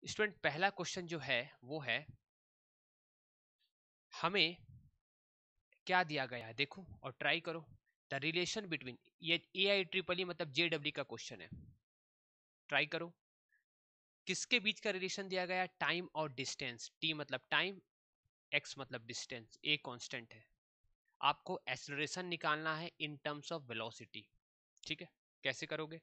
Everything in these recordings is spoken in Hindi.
स्टूडेंट पहला क्वेश्चन जो है वो है, हमें क्या दिया गया है, देखो और ट्राई करो। द रिलेशन बिटवीन, ये AIEEE मतलब JEE का क्वेश्चन है, ट्राई करो। किसके बीच का रिलेशन दिया गया है? टाइम और डिस्टेंस। T मतलब टाइम, X मतलब डिस्टेंस, A कांस्टेंट है। आपको एक्सेलरेशन निकालना है इन टर्म्स ऑफ वेलोसिटी। ठीक है, कैसे करोगे?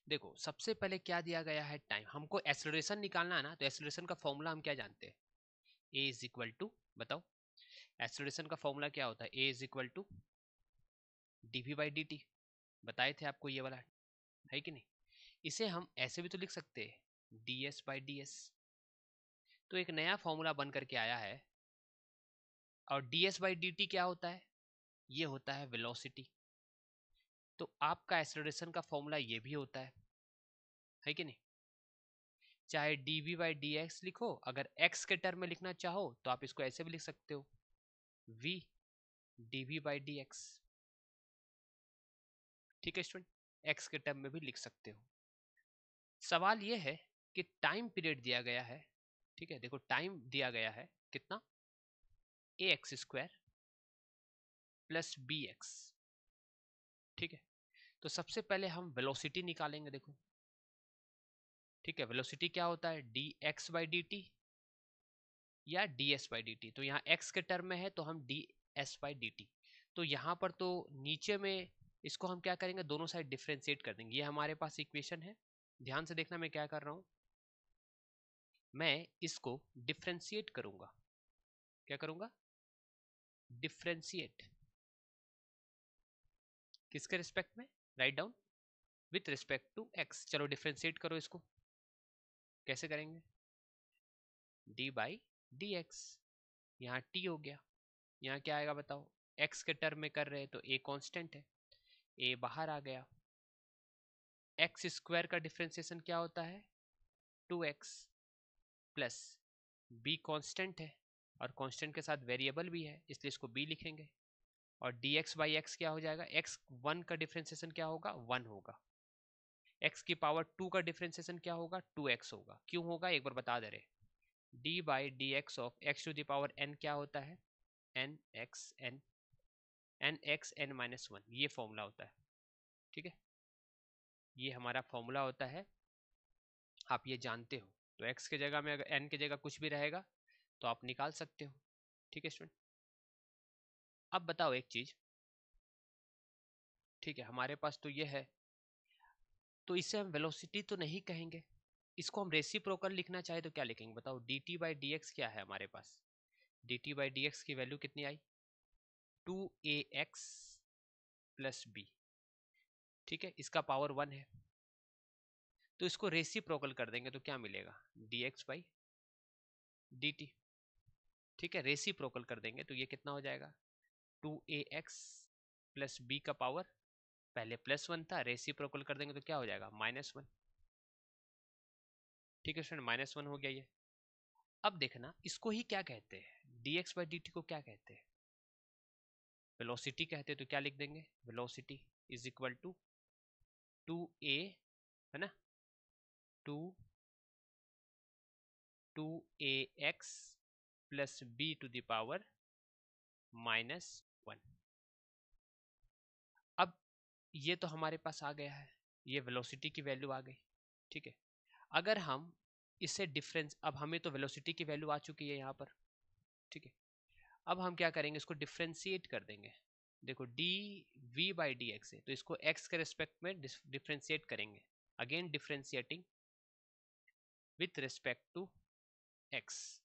देखो सबसे पहले क्या दिया गया है? टाइम। हमको एक्सेलरेशन निकालना है ना, तो एक्सेलरेशन का फॉर्मूला हम क्या जानते हैं? A इज इक्वल टू, बताओ एक्सेलरेशन का फॉर्मूला क्या होता है? A is equal to dv/dt। बताए थे आपको ये वाला, है कि नहीं? इसे हम ऐसे भी तो लिख सकते हैं ds/ds। तो एक नया फॉर्मूला बन करके आया है, और ds/dt क्या होता है? ये होता है वेलोसिटी। तो आपका एक्सेलरेशन का फॉर्मूला ये भी होता है कि नहीं? चाहे dv/dx लिखो, अगर x के टर्म में लिखना चाहो तो आप इसको ऐसे भी लिख सकते हो, v dv/dx। ठीक है स्टूडेंट, x के टर्म में भी लिख सकते हो। सवाल ये है कि टाइम पीरियड दिया गया है। ठीक है, देखो टाइम दिया गया है कितना? ax² plus bx। ठीक है, तो सबसे पहले हम वेलोसिटी निकालेंगे। देखो ठीक है, वेलोसिटी क्या होता है? dx/dt या ds/dt। तो यहाँ x के टर्म में है तो हम ds/dt। तो यहाँ पर तो नीचे में इसको हम क्या करेंगे? दोनों साइड डिफरेंशिएट कर देंगे। ये हमारे पास इक्वेशन है, ध्यान से देखना मैं क्या कर रहा हूँ। मैं इसको डिफरेंशिएट करूंगा। क्या करूंगा? डिफरेंशिएट। किसके रिस्पेक्ट में? Right down with respect to x। चलो डिफरेंशिएट करो इसको। कैसे करेंगे? d/dx। यहाँ t हो गया, यहाँ क्या आएगा बताओ? x के टर्म में कर रहे हैं तो a कांस्टेंट है, a बाहर आ गया। x² का डिफरेंशिएशन क्या होता है? 2x प्लस b कांस्टेंट है, और कांस्टेंट के साथ वेरिएबल भी है इसलिए इसको b लिखेंगे। और dx/x क्या हो जाएगा? x1 का डिफरेंशिएशन क्या होगा? 1 होगा। x की पावर 2 का डिफरेंशिएशन क्या होगा? 2x होगा। क्यों होगा एक बार बता दे रहे। d/dx of x to the power n क्या होता है? nxn, nxn-1, ये फॉर्मूला होता है। ठीक है, ये हमारा फॉर्मूला होता है, आप ये जानते हो। तो x के जगह में अगर n की जगह कुछ भी रहेगा तो आप निकाल सकते हो। ठीक है स्टूडेंट, अब बताओ एक चीज। ठीक है, हमारे पास तो ये है, तो इसे हम वेलोसिटी तो नहीं कहेंगे, इसको हम रेसिप्रोकल लिखना चाहे तो क्या लिखेंगे बताओ? dt/dx क्या है हमारे पास? dt/dx की वैल्यू कितनी आई? 2ax plus b। ठीक है, इसका पावर 1 है, तो इसको रेसिप्रोकल कर देंगे तो क्या मिलेगा? dx/dt। ठीक है, रेसिप्रोकल कर देंगे तो ये कितना हो जाएगा? 2ax प्लस b का पावर, पहले +1 था, रेसिप्रोकल कर देंगे तो क्या हो जाएगा? -1। ठीक है स्टूडेंट, -1 हो गया ये। अब देखना इसको ही क्या कहते हैं? dx/dt को क्या कहते हैं? वेलोसिटी कहते हैं। तो क्या लिख देंगे? Velocity is equal to 2a, है ना, 2ax plus b to the power -1। अब ये तो हमारे पास आ गया है, ये वेलोसिटी की वैल्यू आ गई। ठीक है, अगर हम इससे डिफरेंस, अब हमें तो वेलोसिटी की वैल्यू आ चुकी है यहाँ पर। ठीक है, अब हम क्या करेंगे? इसको डिफ्रेंशिएट कर देंगे। देखो dv/dx है तो इसको x के रिस्पेक्ट में डिफ्रेंशिएट करेंगे। Again differentiating with respect to x।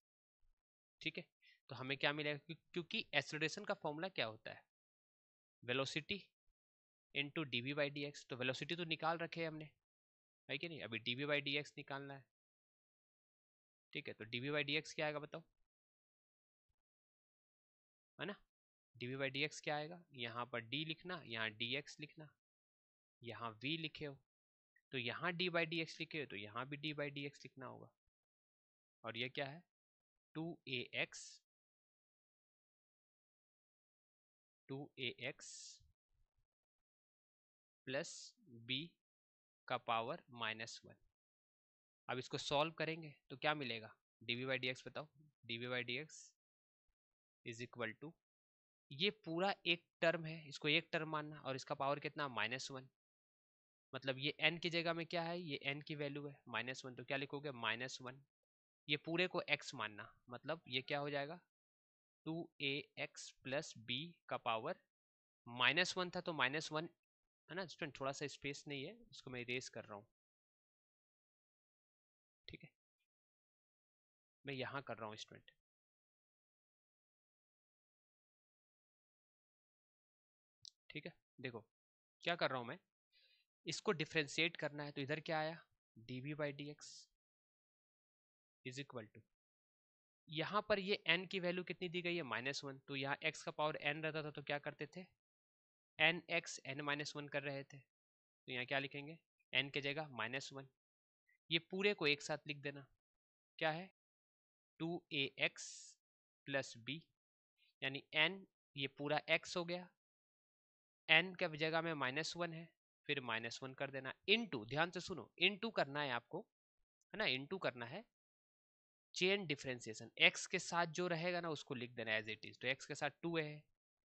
ठीक है, तो हमें क्या मिलेगा? क्योंकि एक्सेलरेशन का फॉर्मूला क्या होता है? Velocity into dv/dx। तो वेलोसिटी तो निकाल रखे हैं हमने, है कि नहीं? अभी dv/dx निकालना है। ठीक है, तो dv/dx क्या आएगा बताओ, है ना? dv/dx क्या आएगा? यहाँ पर d लिखना, यहाँ dx लिखना, यहाँ v लिखे हो तो यहाँ d/dx लिखे हो तो यहाँ भी d/dx लिखना होगा। और ये क्या है? 2ax प्लस b का पावर -1। अब इसको सॉल्व करेंगे तो क्या मिलेगा, dv बाई डी एक्स बताओ, dv by D X is equal to, ये पूरा एक टर्म है, इसको एक टर्म मानना, और इसका पावर कितना -1, मतलब ये n की जगह में क्या है, ये n की वैल्यू है -1, तो क्या लिखोगे -1, ये पूरे को x मानना, मतलब ये क्या हो जाएगा 2ax प्लस b का पावर -1 था तो -1 है ना स्टूडेंट, थोड़ा सा स्पेस नहीं है, इसको मैं इरेज कर रहा हूँ, ठीक है, मैं यहाँ कर रहा हूँ स्टूडेंट, ठीक है। देखो क्या कर रहा हूँ मैं, इसको डिफ्रेंशिएट करना है, तो इधर क्या आया dv by D X is equal to, यहाँ पर ये n की वैल्यू कितनी दी गई है -1, तो यहाँ x का पावर n रहता था तो क्या करते थे n x n-1 कर रहे थे, तो यहाँ क्या लिखेंगे n की जगह -1, ये पूरे को एक साथ लिख देना, क्या है 2ax प्लस b, यानी n ये पूरा x हो गया, n के जगह में -1 है, फिर -1 कर देना, इनटू, ध्यान से सुनो, इनटू करना है आपको, है ना, इनटू करना है चेन डिफरेंशिएशन, x के साथ जो रहेगा ना उसको लिख देना एज इट इज, तो x के साथ 2a है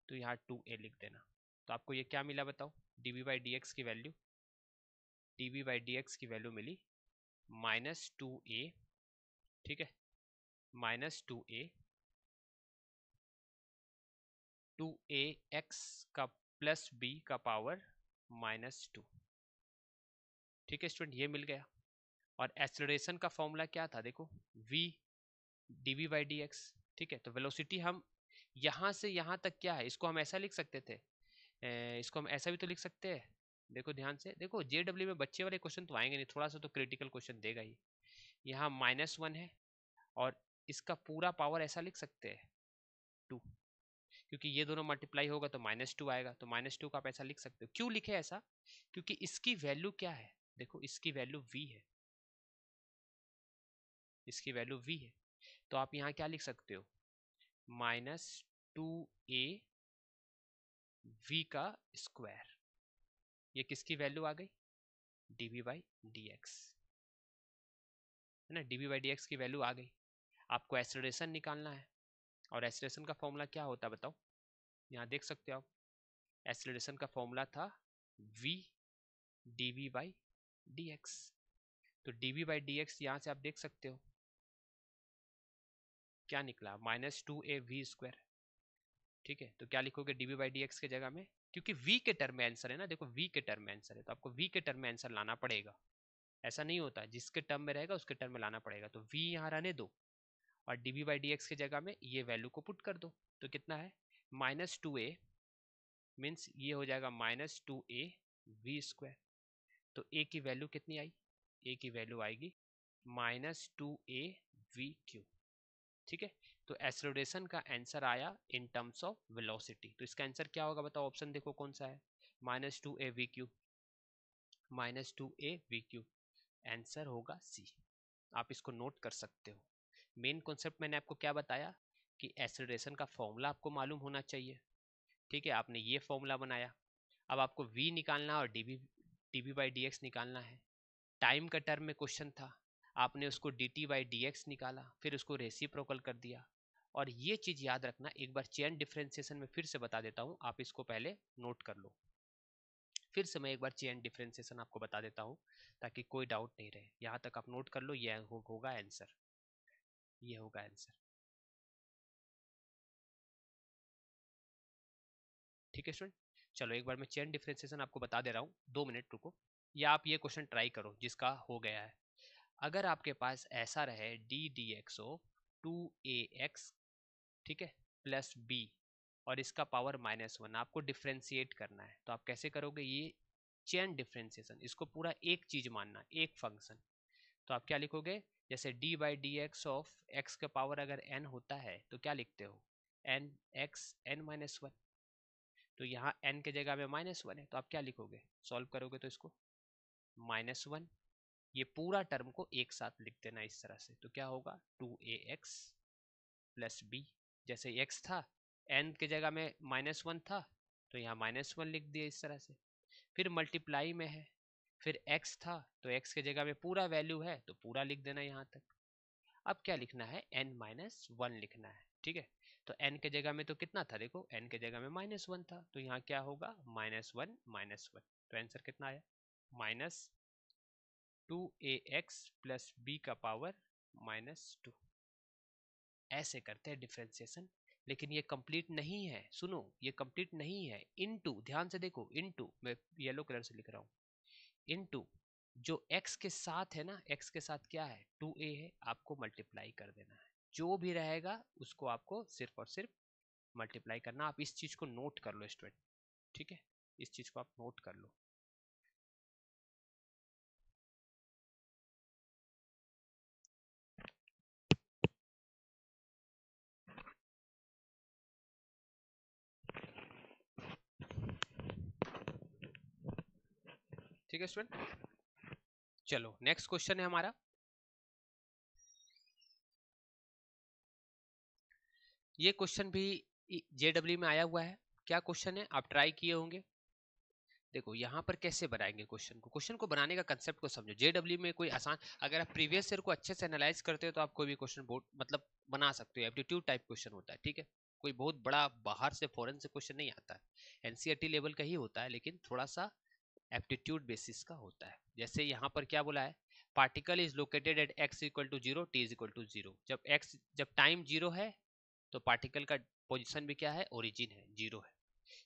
तो यहाँ 2a लिख देना, तो आपको ये क्या मिला बताओ, dv बाई डी एक्स की value, dv by D x की वैल्यू मिली -2a, ठीक है, -2a 2ax का प्लस b का पावर -2, ठीक है स्टूडेंट, ये मिल गया। और एक्सेलरेशन का फॉर्मूला क्या था, देखो v dv by D x, ठीक है, तो वेलोसिटी हम यहाँ से यहाँ तक क्या है, इसको हम ऐसा लिख सकते थे, इसको हम ऐसा भी तो लिख सकते हैं, देखो ध्यान से, देखो जेडब्ल्यू में बच्चे वाले क्वेश्चन तो आएंगे नहीं, थोड़ा सा तो क्रिटिकल क्वेश्चन देगा ही, यहाँ -1 है और इसका पूरा पावर ऐसा लिख सकते हैं 2, क्योंकि ये दोनों मल्टीप्लाई होगा तो -2 आएगा, तो -2 का आप ऐसा लिख सकते हो, क्यों लिखे ऐसा, क्योंकि इसकी वैल्यू क्या है, देखो इसकी वैल्यू v है, इसकी वैल्यू v है, तो आप यहाँ क्या लिख सकते हो -2a v का स्क्वायर, ये किसकी वैल्यू आ गई dv बाई डी एक्स, है ना, dv बाई डी एक्स की वैल्यू आ गई। आपको एक्सेलरेशन निकालना है, और एक्सेलरेशन का फॉर्मूला क्या होता है बताओ, यहाँ देख सकते हो आप, एक्सेलरेशन का फॉर्मूला था v dv by D x, तो dv बाई डी एक्स यहाँ से आप देख सकते हो क्या निकला -2a v स्क्वायर, ठीक है, तो क्या लिखोगे dv बाई डी एक्स की जगह में, क्योंकि v के टर्म में आंसर है ना, देखो v के टर्म में आंसर है, तो आपको v के टर्म में आंसर लाना पड़ेगा, ऐसा नहीं होता, जिसके टर्म में रहेगा उसके टर्म में लाना पड़ेगा, तो v यहाँ रहने दो और dv बाई डी एक्स की जगह में ये वैल्यू को पुट कर दो, तो कितना है -2a मीन्स ये हो जाएगा -2a v स्क्वायर, तो a की वैल्यू कितनी आई, a की वैल्यू आएगी -2a v क्यू, ठीक है, तो एक्सेलरेशन का आंसर आया इन टर्म्स ऑफ वेलोसिटी, तो इसका आंसर क्या होगा बताओ, ऑप्शन देखो कौन सा है, -2a v Q, -2a v Q, answer होगा सी, आप इसको नोट कर सकते हो। मेन कॉन्सेप्ट मैंने आपको क्या बताया कि एक्सेलरेशन का फॉर्मूला आपको मालूम होना चाहिए, ठीक है, आपने ये फॉर्मूला बनाया, अब आपको v निकालना और dv बाई डी एक्स निकालना है, टाइम का टर्म में क्वेश्चन था, आपने उसको dt बाई डी एक्स निकाला, फिर उसको रेसिप्रोकल कर दिया, और ये चीज याद रखना, एक बार चेन डिफरेंशिएशन में फिर से बता देता हूँ, आप इसको पहले नोट कर लो, फिर से मैं एक बार चेन डिफरेंशिएशन आपको बता देता हूँ ताकि कोई डाउट नहीं रहे, यहाँ तक आप नोट कर लो, ये होगा आंसर, ये होगा आंसर, ठीक है स्टूडेंट। चलो एक बार मैं चेन डिफरेंशिएशन आपको बता दे रहा हूँ, 2 मिनट रुको, या आप ये क्वेश्चन ट्राई करो जिसका हो गया है, अगर आपके पास ऐसा रहे डी डी एक्स ओ 2ax, ठीक है, प्लस b, और इसका पावर -1, आपको डिफ्रेंशिएट करना है, तो आप कैसे करोगे, ये चेन डिफरेंशिएशन, इसको पूरा एक चीज मानना, एक फंक्शन, तो आप क्या लिखोगे, जैसे d by D x of x का पावर अगर n होता है तो क्या लिखते हो n x n-1, तो यहाँ n के जगह में -1 है, तो आप क्या लिखोगे, सॉल्व करोगे तो इसको -1, ये पूरा टर्म को एक साथ लिख देना इस तरह से, तो क्या होगा 2ax प्लस b, जैसे x था n के जगह में -1 था तो यहाँ -1 लिख दिया इस तरह से, फिर मल्टीप्लाई में है, फिर x था तो x के जगह में पूरा वैल्यू है तो पूरा लिख देना यहाँ तक। अब क्या लिखना है, n-1 लिखना है, ठीक है। तो n के जगह में तो कितना था, देखो n के जगह में -1 था, तो यहाँ क्या होगा, -1 तो आंसर कितना आया, -2ax प्लस b का पावर -2। ऐसे करते हैं डिफरेंशिएशन, लेकिन ये कंप्लीट नहीं है, सुनो ये कंप्लीट नहीं है। इनटू, ध्यान से देखो, इनटू, मैं येलो कलर से लिख रहा हूँ, इनटू जो x के साथ है ना, x के साथ क्या है, 2a है, आपको मल्टीप्लाई कर देना है। जो भी रहेगा उसको आपको सिर्फ और सिर्फ मल्टीप्लाई करना। आप इस चीज को नोट कर लो स्टूडेंट, ठीक है, इस चीज को आप नोट कर लो। ठीक है स्टूडेंट, चलो नेक्स्ट क्वेश्चन है हमारा। ये क्वेश्चन भी जेडब्ल्यू में आया हुआ है। क्या क्वेश्चन है, आप ट्राई किए होंगे। देखो यहाँ पर कैसे बनाएंगे क्वेश्चन को बनाने का कंसेप्ट को समझो। जेडब्ल्यू में कोई आसान, अगर आप प्रीवियस ईयर को अच्छे से एनालाइज करते हो तो आप कोई भी क्वेश्चन बहुत मतलब बना सकते हो। एप्टीट्यूड टाइप क्वेश्चन होता है, ठीक है, कोई बहुत बड़ा बाहर से फॉरेन से क्वेश्चन नहीं आता है। एनसीईआरटी लेवल का ही होता है, लेकिन थोड़ा सा एप्टीट्यूड बेसिस का होता है। जैसे यहाँ पर क्या बोला है, particle is located at x equal to 0, t is equal to 0। जब टाइम 0 है तो पार्टिकल का पोजीशन भी क्या है, ओरिजिन है, 0 है।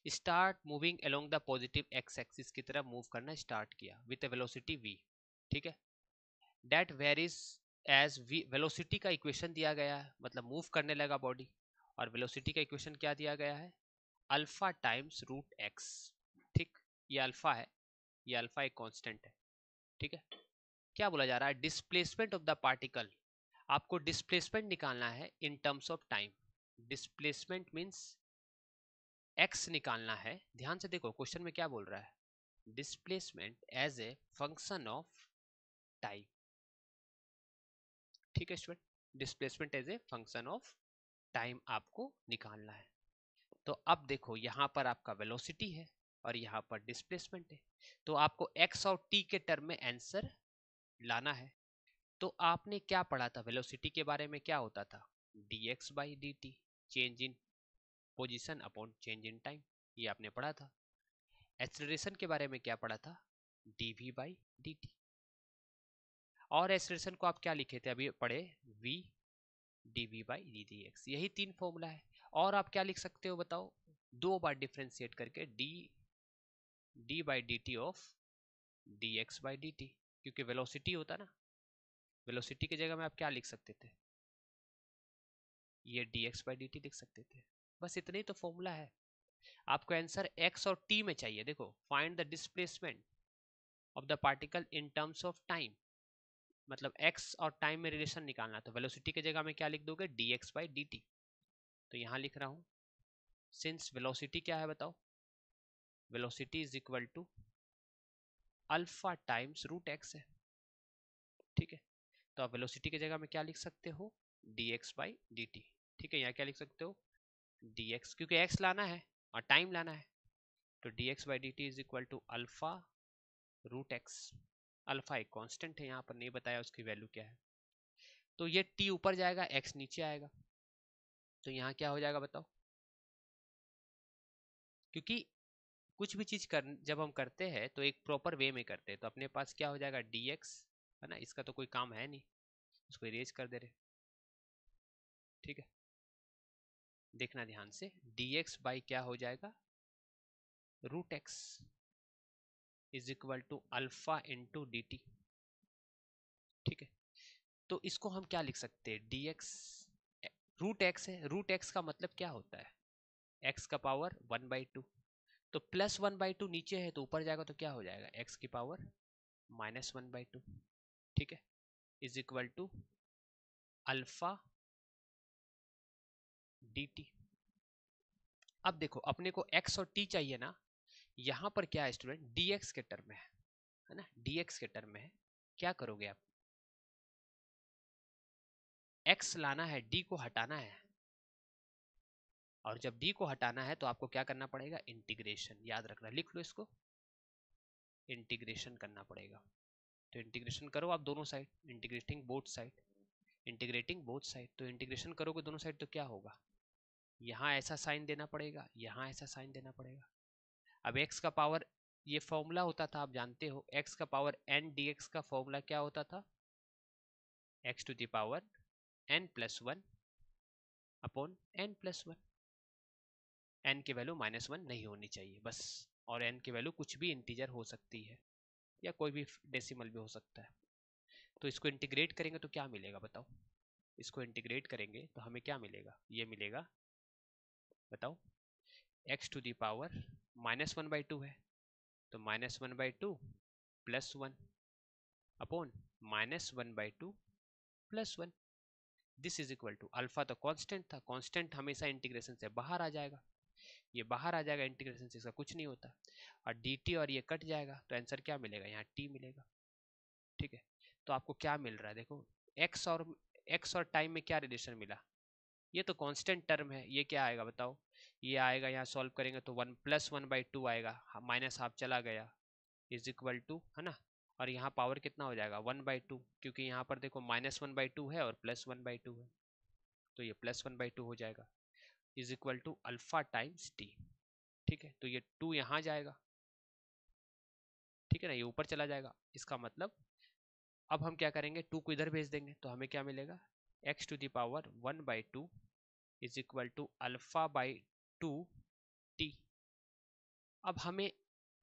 Start moving along the positive x axis की तरफ मूव करना स्टार्ट किया विद वेलोसिटी v, ठीक है। That varies as v, velocity का इक्वेशन दिया गया है, मतलब मूव करने लगा बॉडी, और वेलोसिटी का इक्वेशन क्या दिया गया है, अल्फा टाइम्स रूट एक्स, ठीक। ये अल्फा है, ये अल्फा एक कांस्टेंट है, ठीक है। क्या बोला जा रहा है, डिस्प्लेसमेंट ऑफ द पार्टिकल, आपको डिस्प्लेसमेंट निकालना है in terms of time. Displacement means x निकालना है। ध्यान से देखो क्वेश्चन में क्या बोल रहा है, displacement as a function of time, ठीक है student, displacement as a function of time आपको निकालना है। तो अब देखो यहाँ पर आपका वेलोसिटी है और यहाँ पर डिस्प्लेसमेंट है, तो आपको x और t के टर्म में आंसर लाना है। तो आपने क्या पढ़ा था, वेलोसिटी के बारे में क्या होता था, dx by dt, change in position upon change in time, ये आपने पढ़ा था। एक्सेलरेशन के बारे में क्या पढ़ा था, dv बाई dt। और एक्सेलरेशन को आप क्या लिखे थे, अभी पढ़े, v dv बाई dx, यही 3 फॉर्मूला है। और आप क्या लिख सकते हो बताओ, 2 बार डिफरेंशिएट करके d by dt of dx by dt, क्योंकि वेलोसिटी होता ना, वेलोसिटी की जगह में आप क्या लिख सकते थे, ये dx बाई dt लिख सकते थे। बस इतना ही तो फॉर्मूला है। आपको आंसर x और t में चाहिए। देखो, find the displacement of the particle in terms of time, मतलब x और टाइम में रिलेशन निकालना। तो वेलोसिटी की जगह में क्या लिख दोगे, dx बाई dt। तो यहाँ लिख रहा हूँ, सिंस वेलोसिटी क्या है बताओ, velocity is equal to alpha times root X है, ठीक है। तो आप वेलोसिटी की जगह में क्या लिख सकते हो, dx बाई dt, ठीक है। यहाँ क्या लिख सकते हो, dx, क्योंकि x लाना है और टाइम लाना है, तो dx by dt is equal to alpha root X. Alpha एक कांस्टेंट है, यहाँ पर नहीं बताया उसकी वैल्यू क्या है। तो ये t ऊपर जाएगा, x नीचे आएगा, तो यहाँ क्या हो जाएगा बताओ, क्योंकि कुछ भी चीज कर जब हम करते हैं तो एक प्रॉपर वे में करते हैं, तो अपने पास क्या हो जाएगा, dx है ना, इसका तो कोई काम है नहीं, इसको इरेज कर दे रहे, ठीक है। देखना ध्यान से, dx बाई क्या हो जाएगा, root X is equal to alpha into D T, ठीक है। तो इसको हम क्या लिख सकते हैं, dx, रूट एक्स है, रूट एक्स का मतलब क्या होता है, x का पावर 1/2, तो +1/2 नीचे है तो ऊपर जाएगा तो क्या हो जाएगा, x की पावर -1/2, ठीक है, is equal to alpha D T. अब देखो अपने को x और t चाहिए ना, यहाँ पर क्या है स्टूडेंट, dx के टर्म में है ना, dx के टर्म में है। क्या करोगे आप, x लाना है, d को हटाना है, और जब d को हटाना है तो आपको क्या करना पड़ेगा, इंटीग्रेशन, याद रखना, लिख लो इसको, इंटीग्रेशन करना पड़ेगा। तो इंटीग्रेशन करो आप दोनों side, integrating both side, integrating both side. तो इंटीग्रेशन करोगे दोनों साइड तो क्या होगा, यहाँ ऐसा साइन देना पड़ेगा, यहाँ ऐसा साइन देना पड़ेगा। अब x का पावर, ये फॉर्मूला होता था आप जानते हो, x का पावर n dx का फॉर्मूला क्या होता था, x to the power n plus 1 upon n plus 1। n की वैल्यू -1 नहीं होनी चाहिए बस, और n की वैल्यू कुछ भी इंटीजर हो सकती है या कोई भी डेसिमल भी हो सकता है। तो इसको इंटीग्रेट करेंगे तो क्या मिलेगा बताओ, इसको इंटीग्रेट करेंगे तो हमें क्या मिलेगा, ये मिलेगा, बताओ, x टू दी पावर -1/2 है, तो -1/2 plus 1 upon -1/2 plus 1। This is equal to, alpha तो कांस्टेंट था, कांस्टेंट हमेशा इंटीग्रेशन से बाहर आ जाएगा, ये बाहर आ जाएगा, इंटीग्रेशन से इसका कुछ नहीं होता, और dt और ये कट जाएगा, तो आंसर क्या मिलेगा, यहाँ t मिलेगा। ठीक है, तो आपको क्या मिल रहा है, देखो x और टाइम में क्या रिलेशन मिला, ये तो कांस्टेंट टर्म है, ये क्या आएगा बताओ, ये आएगा, यहाँ सॉल्व करेंगे तो 1 + 1/2 आएगा, माइनस हाफ चला गया, इज इक्वल टू, है ना, और यहाँ पावर कितना हो जाएगा 1/2, क्योंकि यहाँ पर देखो -1/2 है और +1/2 है, तो ये +1/2 हो जाएगा, is equal to alpha times T. ठीक है, तो ये 2 यहाँ जाएगा, ठीक है ना, ये ऊपर चला जाएगा, इसका मतलब अब हम क्या करेंगे, 2 को इधर भेज देंगे, तो हमें क्या मिलेगा, x to the power 1/2 is equal to α/2 t। अब हमें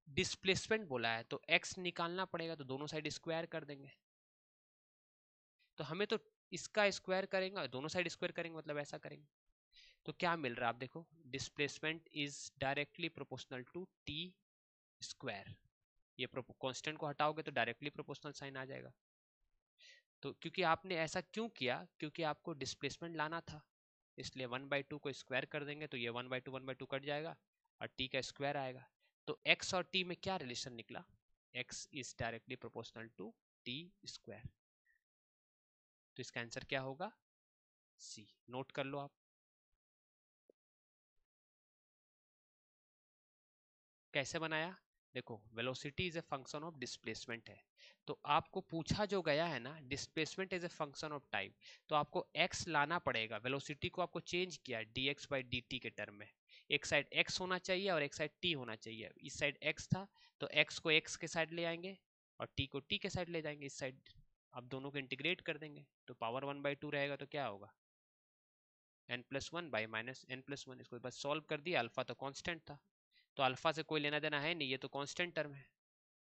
डिस्प्लेसमेंट बोला है तो x निकालना पड़ेगा, तो दोनों साइड स्क्वायर कर देंगे, तो हमें तो इसका स्क्वायर करेंगे और दोनों साइड स्क्वायर करेंगे, मतलब ऐसा करेंगे, तो क्या मिल रहा है आप देखो, displacement is directly proportional to t square, ये कांस्टेंट को हटाओगे तो डायरेक्टली प्रोपोर्शनल साइन आ जाएगा। तो क्योंकि आपने ऐसा क्यों किया, क्योंकि आपको डिस्प्लेसमेंट लाना था, इसलिए 1/2 को स्क्वायर कर देंगे, तो ये 1/2 कट जाएगा और t का स्क्वायर आएगा, तो x और t में क्या रिलेशन निकला, x is directly proportional to t square, तो इसका आंसर क्या होगा, C। नोट कर लो आप। कैसे बनाया, देखो velocity is a function of displacement है, तो आपको पूछा जो गया है ना, displacement is a function of time, तो आपको x लाना पड़ेगा, वेलोसिटी को आपको चेंज किया dx/dt के टर्म में, एक साइड x होना चाहिए और एक साइड t होना चाहिए, इस साइड x था तो x को x के साइड ले आएंगे और t को t के साइड ले जाएंगे इस साइड, अब दोनों को इंटीग्रेट कर देंगे तो पावर 1/2 रहेगा, तो क्या होगा n+1 बाई -n+1, इसको बस सॉल्व कर दिया, अल्फा तो कांस्टेंट था, तो अल्फा से कोई लेना देना है नहीं, ये तो कांस्टेंट टर्म है।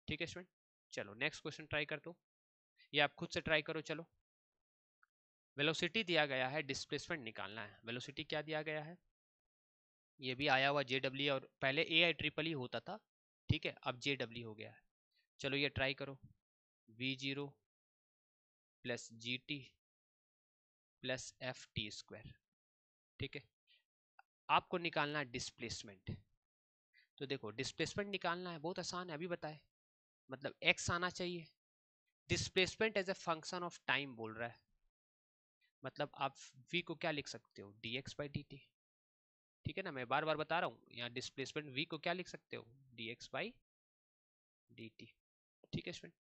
ठीक है स्टूडेंट, चलो नेक्स्ट क्वेश्चन ट्राई कर दो, ये आप खुद से ट्राई करो। चलो, वेलोसिटी दिया गया है, डिस्प्लेसमेंट निकालना है, वेलोसिटी क्या दिया गया है, ये भी आया हुआ JW, और पहले AI होता था, ठीक है, अब JW हो गया है। चलो ये ट्राई करो, V0 plus GT plus FT², ठीक है, आपको निकालना है डिस्प्लेसमेंट। तो देखो डिस्प्लेसमेंट निकालना है, बहुत आसान है, अभी बताए, मतलब x आना चाहिए, displacement as a function of time बोल रहा है, मतलब आप v को क्या लिख सकते हो, dx/dt, ठीक है ना, मैं बार बार बता रहा हूँ, यहाँ डिस्प्लेसमेंट v को क्या लिख सकते हो, dx/dt। ठीक है स्टूडेंट,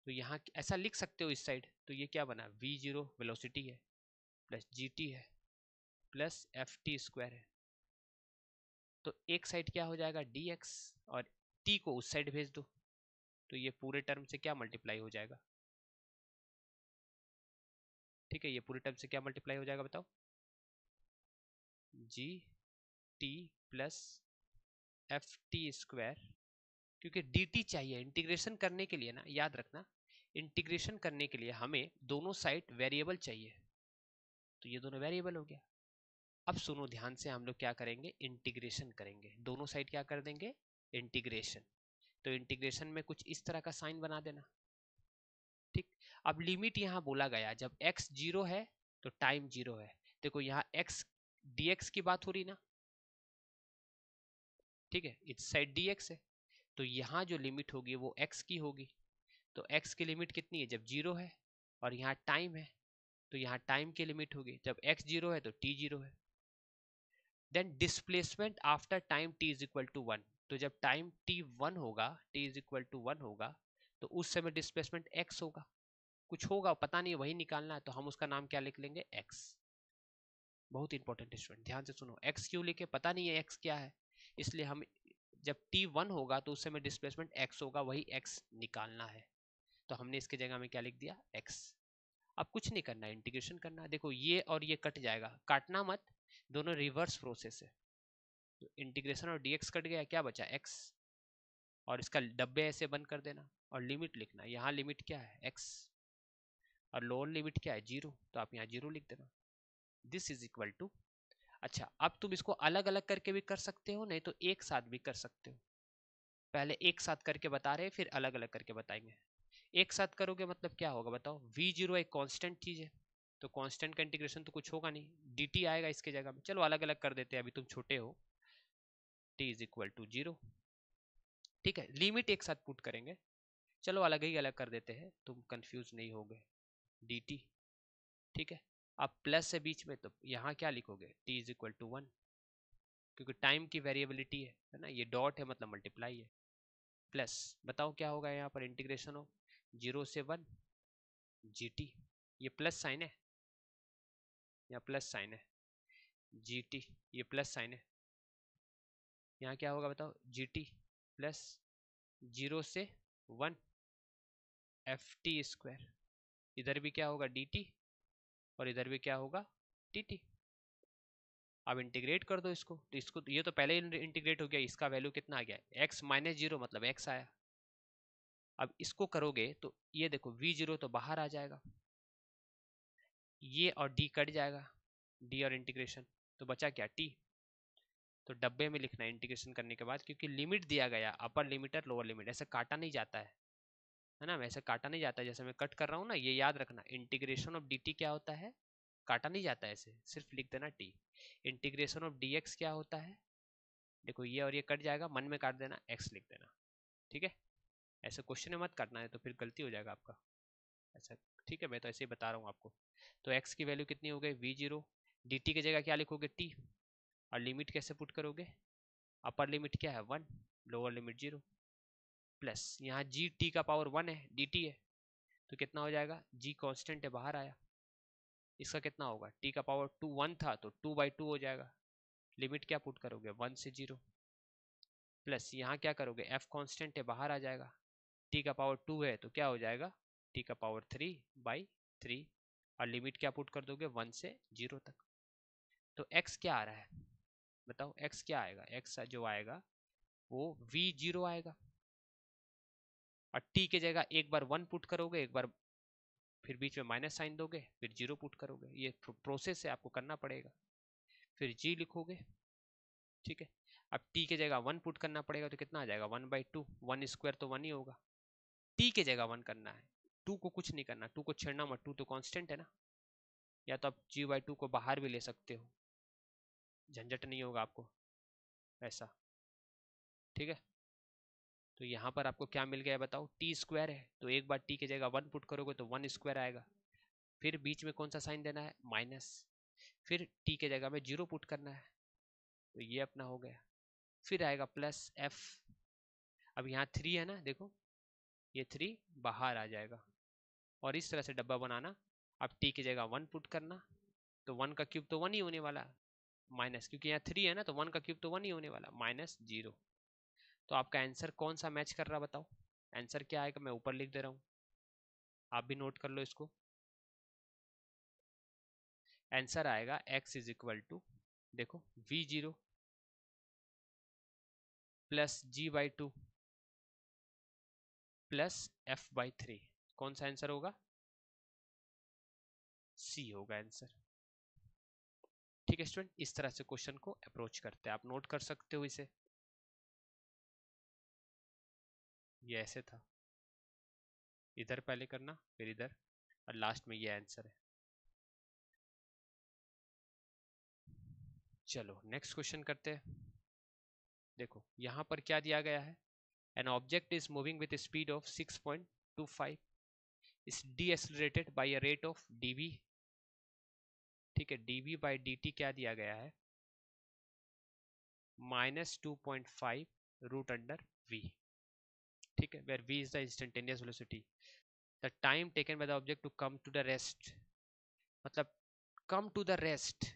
तो यहाँ ऐसा लिख सकते हो इस साइड, तो ये क्या बना, v0 वेलोसिटी है प्लस gt है प्लस ft² है, तो एक साइड क्या हो जाएगा dx और t को उस साइड भेज दो, तो ये पूरे टर्म से क्या मल्टीप्लाई हो जाएगा, ठीक है, ये पूरे टर्म से क्या मल्टीप्लाई हो जाएगा बताओ, gt प्लस ft², क्योंकि dt चाहिए इंटीग्रेशन करने के लिए ना, याद रखना इंटीग्रेशन करने के लिए हमें दोनों साइड वेरिएबल चाहिए, तो ये दोनों वेरिएबल हो गया। अब सुनो ध्यान से, हम लोग क्या करेंगे, इंटीग्रेशन करेंगे, दोनों साइड क्या कर देंगे, इंटीग्रेशन, तो इंटीग्रेशन में कुछ इस तरह का साइन बना देना, ठीक। अब लिमिट यहाँ बोला गया, जब x 0 है तो टाइम 0 है, देखो यहाँ x dx की बात हो रही ना, ठीक है, इस साइड dx है, तो यहाँ जो लिमिट होगी वो x की होगी, तो x की लिमिट कितनी है, जब 0 है, और यहाँ टाइम है, तो यहाँ टाइम की लिमिट होगी, जब x 0 है तो t 0 है, then displacement after time t is equal to 1, तो जब टाइम t1 होगा, t इज इक्वल टू 1 होगा, तो उस समय डिस्प्लेसमेंट x होगा, कुछ होगा पता नहीं, वही निकालना है, तो हम उसका नाम क्या लिख लेंगे, x। बहुत इंपॉर्टेंट स्टूडेंट, ध्यान से सुनो, x क्यों लिखे, पता नहीं है x क्या है, इसलिए हम जब t1 होगा तो उस समय डिस्प्लेसमेंट x होगा, वही x निकालना है, तो हमने इसके जगह में क्या लिख दिया, x। अब कुछ नहीं करना है, इंटीग्रेशन करना है। देखो ये और ये कट जाएगा, काटना मत, दोनों रिवर्स प्रोसेस है, तो इंटीग्रेशन और dx कट गया, क्या बचा x, और इसका डब्बे ऐसे बंद कर देना, और लिमिट लिखना, यहाँ लिमिट क्या है x, और लोअर लिमिट क्या है 0, तो आप यहाँ 0 लिख देना। दिस इज इक्वल टू, अच्छा अब तुम इसको अलग अलग करके भी कर सकते हो, नहीं तो एक साथ भी कर सकते हो, पहले एक साथ करके बता रहे, फिर अलग अलग करके बताएंगे। एक साथ करोगे मतलब क्या होगा बताओ, v0 एक कांस्टेंट चीज है, तो कांस्टेंट का इंटीग्रेशन तो कुछ होगा नहीं, dt आएगा इसके जगह में, चलो अलग अलग कर देते हैं, अभी तुम छोटे हो, t इज इक्वल टू 0, ठीक है, लिमिट एक साथ पुट करेंगे, चलो अलग ही अलग कर देते हैं, तुम कंफ्यूज नहीं होगे, dt, ठीक है। अब प्लस है बीच में, तो यहाँ क्या लिखोगे, t इज इक्वल टू 1, क्योंकि टाइम की वेरिएबिलिटी है ना, ये डॉट है मतलब मल्टीप्लाई है, प्लस बताओ क्या होगा यहाँ पर, इंटीग्रेशन ऑफ 0 से 1 gt, ये प्लस साइन है, यहाँ प्लस साइन है, gt ये प्लस साइन है, यहाँ क्या होगा बताओ, gt प्लस 0 से 1 ft स्क्वायर, इधर भी क्या होगा dt, और इधर भी क्या होगा dt। अब इंटीग्रेट कर दो इसको, तो इसको ये तो पहले ही इंटीग्रेट हो गया, इसका वैल्यू कितना आ गया, x माइनस 0 मतलब x आया। अब इसको करोगे तो ये देखो v0 तो बाहर आ जाएगा, ये और d कट जाएगा, d और इंटीग्रेशन, तो बचा क्या t, तो डब्बे में लिखना है इंटीग्रेशन करने के बाद, क्योंकि लिमिट दिया गया अपर लिमिट और लोअर लिमिट, ऐसे काटा नहीं जाता है ना, वैसे काटा नहीं जाता है, जैसे मैं कट कर रहा हूँ ना, ये याद रखना, इंटीग्रेशन ऑफ dt क्या होता है, काटा नहीं जाता है, ऐसे सिर्फ लिख देना t। इंटीग्रेशन ऑफ dx क्या होता है, देखो ये और ये कट जाएगा, मन में काट देना, x लिख देना, ठीक है, ऐसे क्वेश्चन में मत काटना है, तो फिर गलती हो जाएगा आपका, ऐसा, ठीक है, मैं तो ऐसे ही बता रहा हूँ आपको। तो x की वैल्यू कितनी हो गई, v0, dt की जगह क्या लिखोगे t, और लिमिट कैसे पुट करोगे, अपर लिमिट क्या है 1, लोअर लिमिट 0, प्लस यहाँ जी टी का पावर 1 है, dt है, तो कितना हो जाएगा, g कांस्टेंट है बाहर आया, इसका कितना होगा, t का पावर 2 1 था तो 2/2 हो जाएगा, लिमिट क्या पुट करोगे 1 से 0, प्लस यहाँ क्या करोगे, f कांस्टेंट है बाहर आ जाएगा, t का पावर 2 है तो क्या हो जाएगा, t का पावर 3/3, और लिमिट क्या पुट कर दोगे 1 से 0 तक। तो x क्या आ रहा है बताओ, x क्या आएगा, x जो आएगा वो v0 आएगा, और t के जगह एक बार 1 पुट करोगे, एक बार फिर बीच में माइनस साइन दोगे, फिर 0 पुट करोगे, ये प्रोसेस है, आपको करना पड़ेगा, फिर g लिखोगे, ठीक है। अब t के जगह 1 पुट करना पड़ेगा, तो कितना आ जाएगा 1/2, 1 स्क्वायर तो 1 ही होगा, t के जगह 1 करना है, 2 को कुछ नहीं करना, 2 को छेड़ना मत, 2 तो कांस्टेंट है ना, या तो आप g/2 को बाहर भी ले सकते हो, झंझट नहीं होगा आपको ऐसा, ठीक है। तो यहाँ पर आपको क्या मिल गया बताओ, टी स्क्वायर है, तो एक बार टी की जगह 1 पुट करोगे तो 1 स्क्वायर आएगा, फिर बीच में कौन सा साइन देना है, माइनस, फिर टी के जगह में 0 पुट करना है, तो ये अपना हो गया, फिर आएगा प्लस एफ, अब यहाँ 3 है ना, देखो ये 3 बाहर आ जाएगा, और इस तरह से डब्बा बनाना, अब टी की जगह 1 पुट करना, तो 1 का क्यूब तो 1 ही होने वाला, माइनस, क्योंकि यहाँ 3 है ना, तो 1 का क्यूब तो 1 ही होने वाला, -0। तो आपका आंसर कौन सा मैच कर रहा बताओ, आंसर क्या आएगा, मैं ऊपर लिख दे रहा हूँ, आप भी नोट कर लो इसको, आंसर आएगा x इज इक्वल टू, देखो v0 plus g/2 plus f/3, कौन सा आंसर होगा, सी होगा आंसर, ठीक है स्टूडेंट। इस तरह से क्वेश्चन को अप्रोच करते हैं, आप नोट कर सकते हो इसे, ये ऐसे था, इधर पहले करना फिर इधर, और लास्ट में ये आंसर है। चलो नेक्स्ट क्वेश्चन करते हैं, देखो यहाँ पर क्या दिया गया है, an object is moving with speed of 6.25 is decelerated by a rate of dv, ठीक है, dv by dt क्या दिया गया है, -2.5 रूट अंडर v, ठीक है, where v is the instantaneous velocity, the time taken by the object to come to the rest, मतलब कम टू द रेस्ट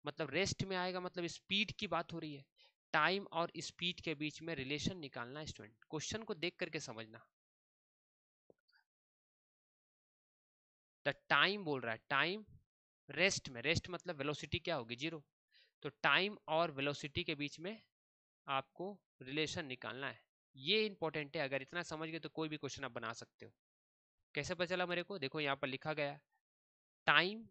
मतलब रेस्ट में आएगा, मतलब स्पीड की बात हो रही है, टाइम और स्पीड के बीच में रिलेशन निकालना है स्टूडेंट, क्वेश्चन को देख करके समझना। द टाइम बोल रहा है, टाइम रेस्ट में, रेस्ट मतलब वेलोसिटी क्या होगी, जीरो, तो टाइम और वेलोसिटी के बीच में आपको रिलेशन निकालना है, ये इंपॉर्टेंट है, अगर इतना समझ गए तो कोई भी क्वेश्चन आप बना सकते हो। कैसे पता चला मेरे को, देखो यहाँ पर लिखा गया time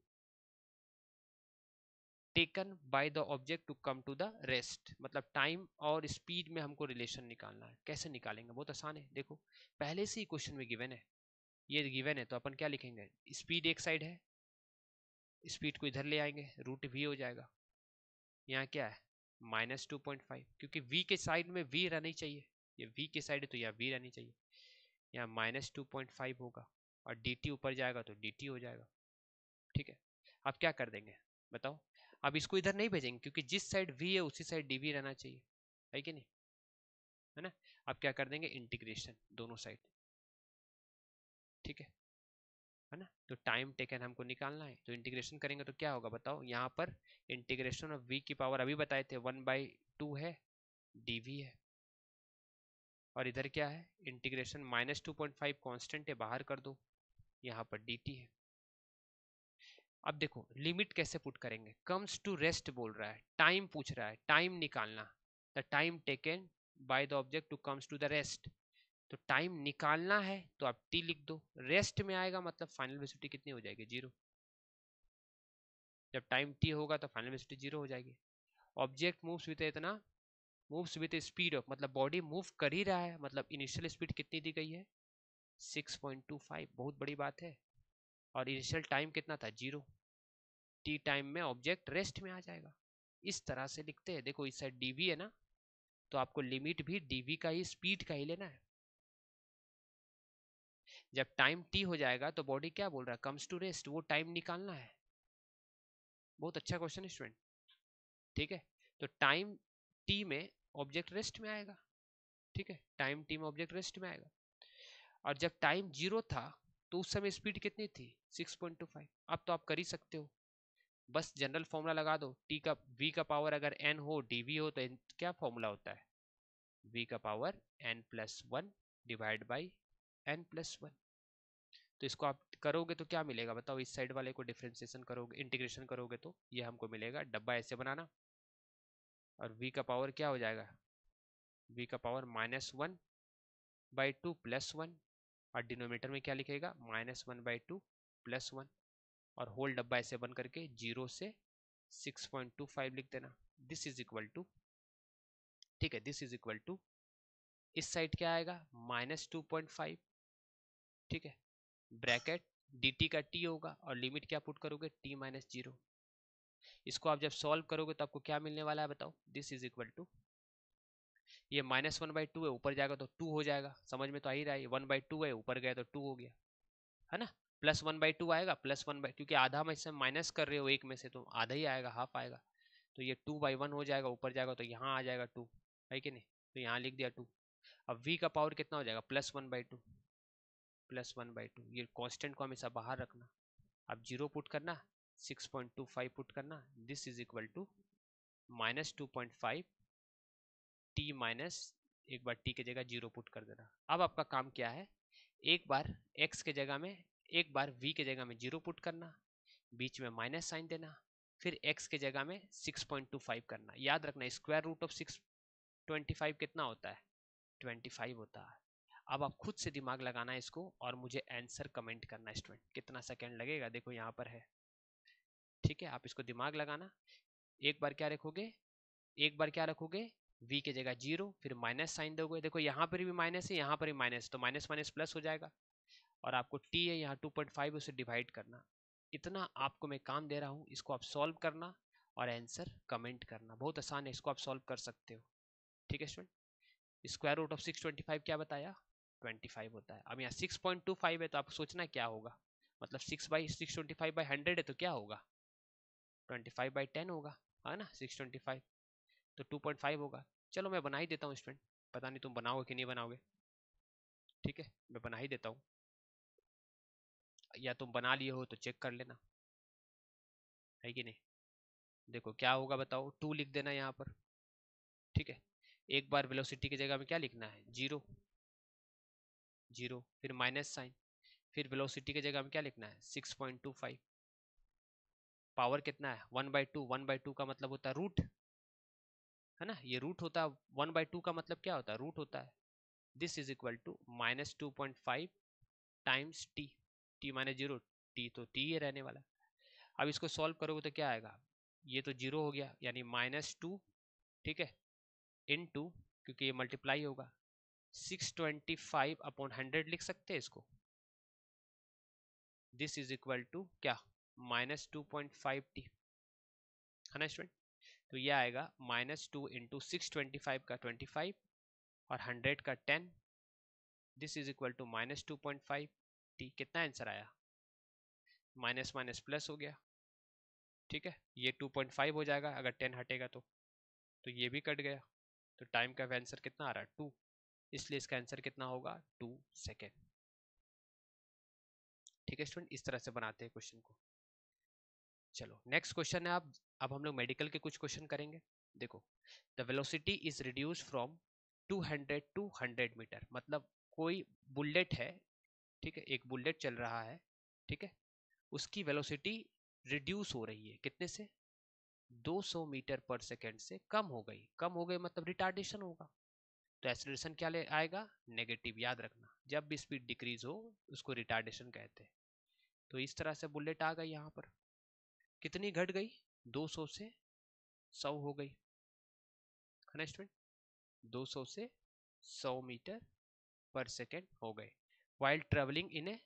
taken by the object to come to the rest, मतलब टाइम और स्पीड में हमको रिलेशन निकालना है। कैसे निकालेंगे, बहुत आसान है, देखो पहले से ही क्वेश्चन में गिवन है, ये गिवन है, तो अपन क्या लिखेंगे, स्पीड एक साइड है, स्पीड को इधर ले आएंगे, रूट वी हो जाएगा, यहाँ क्या है -2.5, क्योंकि v के साइड में v रहनी चाहिए, ये v के साइड है तो यहाँ v रहनी चाहिए, यहाँ -2.5 होगा, और dt ऊपर जाएगा तो dt हो जाएगा, ठीक है। अब क्या कर देंगे बताओ, अब इसको इधर नहीं भेजेंगे क्योंकि जिस साइड v है उसी साइड dv रहना चाहिए, है कि नहीं, है ना। अब क्या कर देंगे, इंटीग्रेशन दोनों साइड, ठीक है ना। तो टाइम टेकन हमको निकालना है, तो इंटीग्रेशन करेंगे तो क्या होगा बताओ, यहाँ पर इंटीग्रेशन ऑफ v की पावर अभी बताए थे 1/2 है, dv है, और इधर क्या है इंटीग्रेशन -2.5 कांस्टेंट है, बाहर कर दो, यहाँ पर dt है। अब देखो लिमिट कैसे पुट करेंगे, कम्स टू रेस्ट बोल रहा है, टाइम पूछ रहा है, टाइम निकालना, the time taken by the object to comes to the rest, तो टाइम निकालना है तो आप t लिख दो, रेस्ट में आएगा मतलब फाइनल वेलोसिटी कितनी हो जाएगी, जीरो, जब टाइम t होगा तो फाइनल वेलोसिटी जीरो हो जाएगी। ऑब्जेक्ट मूव्स विद इतना, मूव्स विद स्पीड ऑफ, मतलब बॉडी मूव कर ही रहा है, मतलब इनिशियल स्पीड कितनी दी गई है 6.25, बहुत बड़ी बात है, और इनिशियल टाइम कितना था जीरो, टी टाइम में ऑब्जेक्ट रेस्ट में आ जाएगा, इस तरह से लिखते हैं। देखो इस साइड dv है ना, तो आपको लिमिट भी dv का ही, स्पीड का ही लेना है। जब टाइम t हो जाएगा तो बॉडी क्या बोल रहा है, कम्स टू रेस्ट, वो टाइम निकालना है। बहुत अच्छा क्वेश्चन है स्टूडेंट, ठीक है। तो टाइम t में ऑब्जेक्ट रेस्ट में आएगा, ठीक है, टाइम t में ऑब्जेक्ट रेस्ट में आएगा, और जब टाइम जीरो था तो उस समय स्पीड कितनी थी 6.25। अब तो आप कर ही सकते हो, बस जनरल फॉर्मूला लगा दो, t का v का पावर अगर n हो dv हो तो क्या फॉर्मूला होता है, v का power n+1 divide by n+1। तो इसको आप करोगे तो क्या मिलेगा बताओ, इस साइड वाले को डिफरेंशिएशन करोगे, इंटीग्रेशन करोगे तो ये हमको मिलेगा, डब्बा ऐसे बनाना, और v का पावर क्या हो जाएगा, v का पावर -1/2 +1, और डिनोमिनेटर में क्या लिखेगा -1/2 +1, और होल डब्बा ऐसे बन करके 0 से 6.25 लिख देना, दिस इज इक्वल टू, ठीक है, दिस इज इक्वल टू, इस साइड क्या आएगा -2.5, ठीक है, ब्रैकेट dt का t होगा, और लिमिट क्या पुट करोगे t-0। इसको आप जब सॉल्व करोगे तो आपको क्या मिलने वाला है बताओ, दिस इज इक्वल टू, ये -1/2 है, ऊपर जाएगा तो 2 हो जाएगा, समझ में तो आ ही रहा है, 1/2 है, ऊपर गया तो 2 हो गया, है ना, +1/2 आएगा, +1 क्योंकि आधा में से माइनस कर रहे हो एक में से तो आधा ही आएगा, हाफ आएगा, तो ये 2/1 हो जाएगा, ऊपर जाएगा तो यहाँ आ जाएगा 2, है कि नहीं, तो यहाँ लिख दिया 2। अब v का पावर कितना हो जाएगा +1/2, ये कांस्टेंट को हमेशा बाहर रखना, अब 0 पुट करना, 6.25 पुट करना, this is equal to -2.5 t minus, एक बार t की जगह 0 पुट कर देना। अब आपका काम क्या है, एक बार x के जगह में, एक बार v के जगह में 0 पुट करना, बीच में माइनस साइन देना, फिर x के जगह में 6.25 करना, याद रखना स्क्वायर रूट ऑफ 625 कितना होता है 25 होता है। अब आप खुद से दिमाग लगाना है इसको, और मुझे आंसर कमेंट करना स्टूडेंट, कितना सेकंड लगेगा देखो यहाँ पर है, ठीक है, आप इसको दिमाग लगाना। एक बार क्या रखोगे, एक बार क्या रखोगे, v की जगह 0, फिर माइनस साइन दोगे, देखो यहाँ पर भी माइनस है, यहाँ पर भी माइनस, तो माइनस माइनस प्लस हो जाएगा, और आपको t है यहाँ 2.5, उसे डिवाइड करना। इतना आपको मैं काम दे रहा हूँ, इसको आप सॉल्व करना और आंसर कमेंट करना, बहुत आसान है, इसको आप सॉल्व कर सकते हो, ठीक है स्टूडेंट। स्क्वायर रूट ऑफ 625 क्या बताया 25 होता है। अब यहाँ 6.25 है तो आप सोचना क्या होगा, मतलब 6/625/100 है तो क्या होगा 25/10 होगा, है ना, 625 तो 2.5 होगा। चलो मैं बना ही देता हूँ स्टूडेंट, पता नहीं तुम बनाओगे कि नहीं बनाओगे, ठीक है मैं बना ही देता हूँ, या तुम बना लिए हो तो चेक कर लेना, है कि नहीं। देखो क्या होगा बताओ, 2 लिख देना यहाँ पर, ठीक है। एक बार वेलोसिटी की जगह में क्या लिखना है, 0 0, फिर माइनस साइन, फिर वेलोसिटी की जगह में क्या लिखना है 6.25, पावर कितना है 1/2, 1/2 का मतलब होता है रूट, है ना, ये रूट होता है, 1/2 का मतलब क्या होता है, रूट होता है। This is equal to -2.5 times T, T minus 0, T तो टी ही रहने वाला। अब इसको सॉल्व करोगे तो क्या आएगा, ये तो 0 हो गया, यानी -2, ठीक है, इनटू, क्योंकि ये मल्टीप्लाई होगा, 625/100 लिख सकते हैं इसको। दिस इज इक्वल टू क्या, -2.5 टी, है ना स्टूडेंट। तो ये आएगा -2 इंटू 625 का 25 और 100 का 10, this is equal to -2.5 T. कितना आंसर आया, माइनस माइनस प्लस हो गया, ठीक है, ये 2.5 हो जाएगा अगर 10 हटेगा तो ये भी कट गया, तो टाइम का आंसर कितना आ रहा है 2, इसलिए इसका आंसर कितना होगा 2 सेकेंड, ठीक है स्टूडेंट। इस तरह से बनाते हैं क्वेश्चन को। चलो नेक्स्ट क्वेश्चन है, अब हम लोग मेडिकल के कुछ क्वेश्चन करेंगे। देखो, the velocity is reduce from 200 to 100 metre, मतलब कोई बुलेट है, ठीक है, एक बुलेट चल रहा है, ठीक है, उसकी वेलोसिटी रिड्यूस हो रही है, कितने से, 200 मीटर पर सेकेंड से कम हो गई, कम हो गई मतलब रिटार्डेशन होगा, तो एक्सीलरेशन क्या ले आएगा, नेगेटिव, याद रखना जब भी स्पीड डिक्रीज हो उसको रिटार्डेशन कहते हैं। तो इस तरह से बुलेट आ गई, यहाँ पर कितनी घट गई, 200 से 100 हो गई, है ना स्टूडेंट, 200 से 100 मीटर पर सेकेंड हो गए, वाइल ट्रेवलिंग इन ए,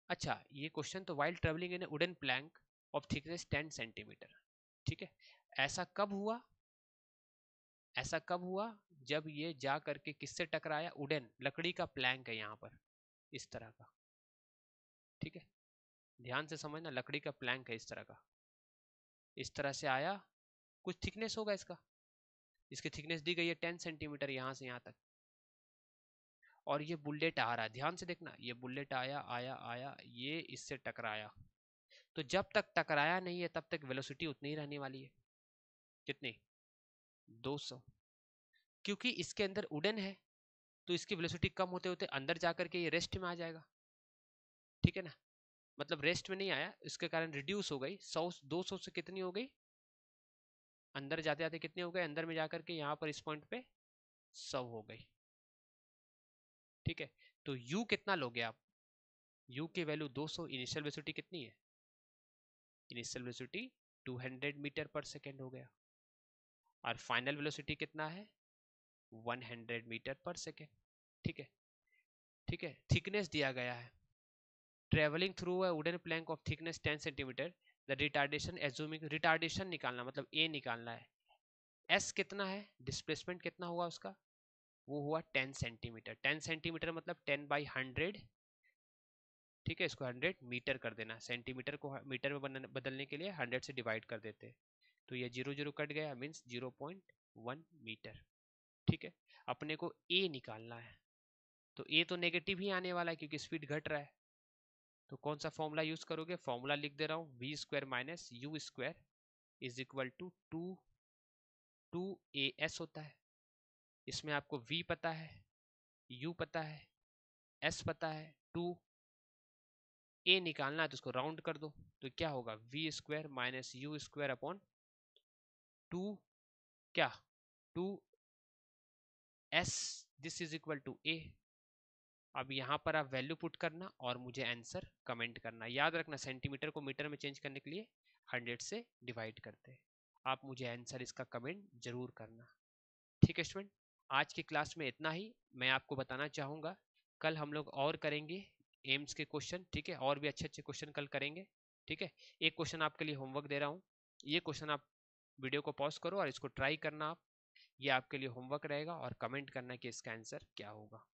अच्छा ये क्वेश्चन तो while travelling in A wooden plank of thickness 10 centimetre, ठीक है। ऐसा कब हुआ, ऐसा कब हुआ, जब ये जा करके किससे टकराया, वुडन, लकड़ी का प्लैंक है यहाँ पर, इस तरह का, ठीक है, ध्यान से समझना, लकड़ी का प्लैंक है इस तरह का, इस तरह से आया, कुछ थिकनेस होगा इसका, इसकी थिकनेस दी गई है 10 सेंटीमीटर यहाँ से यहाँ तक, और ये बुलेट आ रहा है, ध्यान से देखना, ये बुलेट आया आया आया, ये इससे टकराया, तो जब तक टकराया नहीं है तब तक वेलोसिटी उतनी ही रहने वाली है, कितनी, 200, क्योंकि इसके अंदर वुडन है तो इसकी वेलोसिटी कम होते होते अंदर जाकर के ये रेस्ट में आ जाएगा, ठीक है ना, मतलब रेस्ट में नहीं आया, इसके कारण रिड्यूस हो गई, 100 200 से कितनी हो गई, अंदर जाते जाते कितनी हो गई, अंदर में जाकर के यहाँ पर इस पॉइंट पे 100 हो गई, ठीक है। तो u कितना लोगे आप, u की वैल्यू 200, इनिशियल वेलोसिटी कितनी है, इनिशियल वेलोसिटी 200 मीटर पर सेकेंड हो गया, और फाइनल वेलोसिटी कितना है 100 मीटर पर सेकेंड, ठीक है, ठीक है। थिकनेस दिया गया है, travelling through a wooden plank of thickness 10 centimetre, the retardation assuming, retardation निकालना मतलब a निकालना है, s कितना है, डिस्प्लेसमेंट कितना हुआ उसका, वो हुआ 10 सेंटीमीटर, 10 सेंटीमीटर मतलब 10/100, ठीक है, इसको 100 मीटर कर देना, सेंटीमीटर को मीटर में बदलने के लिए 100 से डिवाइड कर देते, तो ये 0 0 कट गया, मीन्स 0.1 मीटर, ठीक है। अपने को a निकालना है, तो a तो नेगेटिव ही आने वाला है क्योंकि स्पीड घट रहा है, तो कौन सा फॉर्मूला यूज करोगे, फॉर्मूला लिख दे रहा हूँ, v² minus u² is equal to 2as होता है, इसमें आपको v पता है, u पता है, s पता है, 2a निकालना है, तो उसको राउंड कर दो, तो क्या होगा v² माइनस u² अपॉन 2 क्या 2s, this is equal to a। अब यहाँ पर आप वैल्यू पुट करना और मुझे आंसर कमेंट करना, याद रखना सेंटीमीटर को मीटर में चेंज करने के लिए 100 से डिवाइड करते हैं, आप मुझे आंसर इसका कमेंट जरूर करना, ठीक है स्टूडेंट। आज की क्लास में इतना ही, मैं आपको बताना चाहूँगा कल हम लोग और करेंगे एम्स के क्वेश्चन, ठीक है, और भी अच्छे अच्छे क्वेश्चन कल करेंगे, ठीक है। एक क्वेश्चन आपके लिए होमवर्क दे रहा हूँ, ये क्वेश्चन आप वीडियो को पॉज करो और इसको ट्राई करना आप, ये आपके लिए होमवर्क रहेगा, और कमेंट करना कि इसका आंसर क्या होगा।